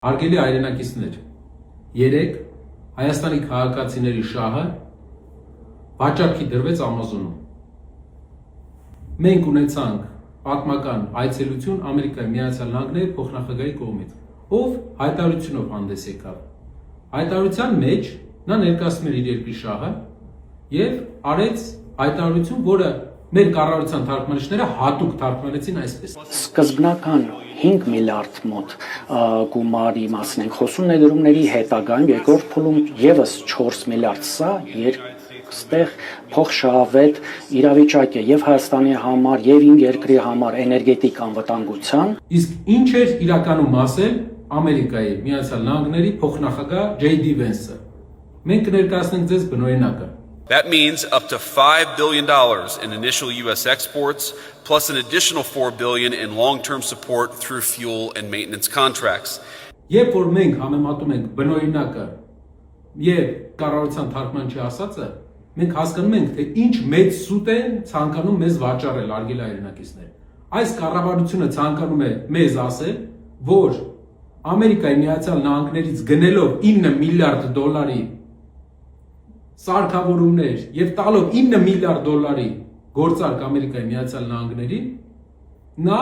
Հարգելի հայրենակիցներ, երեկ Հայաստանի քաղաքացիների շահը վաճառքի դրվեց Ամազոնում։ Մենք ունեցանք պատմական այցելություն Ամերիկայի Միացյալ Նահանգների փոխնախագահի կողմից, ով հայտարարությունով հանդես եկավ։ Հայտարարության մեջ նա ներկայացնում էր իր երկրի շահը եւ արեց հայտարարություն, որը մեր կառավարության թարգմանիչները հատուկ թարգմանեցին այսպես. Սկզբնական 5 միլիարդ մոտ գումարի մասին ենք խոսում ներդրումների հետագայում, երկրորդ փուլում եւս 4 միլիարդ, սա ստեղ փոխշահավետ իրավիճակ է եւ Հայաստանի համար եւ իմ երկրի համար էներգետիկ անվտանգության։ Իսկ ինչ էր իրականում ասել Ամերիկայի Միացյալ Նահանգների փոխնախագահ J.D. Vance-ը։ Մենք կներկայացնենք ձեզ բնօրինակը։ That means up to $5 billion in initial U.S. exports, plus an additional $4 billion in long-term support through fuel and maintenance contracts. Երբ որ մենք համեմատում ենք բնօրինակը եւ կառավարության թարգմանչի ասածը, մենք հասկանում ենք, թե ինչ մեծ սուտ են ցանկանում մեզ վաճառել արգել հայրենակիցներ։ Այս կառավարությունը ցանկանում է մեզ ասել, որ Ամերիկայի Միացյալ Նահանգներից գնելով 9 միլիարդ դոլարի սարքավորումներ եւ տալով 9 միլիարդ դոլարի գործարք Ամերիկայի Միացյալ Նահանգներին, նա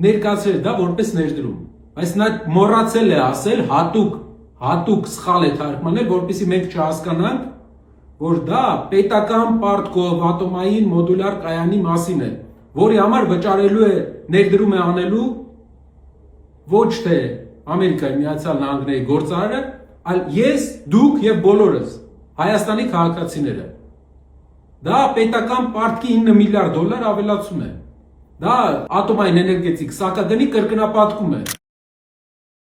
ներկայացրել դա որպես ներդրում։ Բայց նա մոռացել է ասել հատուկ սխալ է թարգմանել, որպեսզի մենք չհասկանանք, որ դա պետական պարտքով ատոմային մոդուլար կայանի մասին է, որի համար վճարելու է ներդրում է անելու ոչ թե Ամերիկայի Միացյալ Նահանգների գործարարը, այլ ես, դուք եւ բոլորս Հայաստանի քաղաքացիները։ Դա պետական պարտքի 9 միլիարդ դոլար ավելացում է։ Դա ատոմային էներգետիկ սակագնի կրկնապատկում է։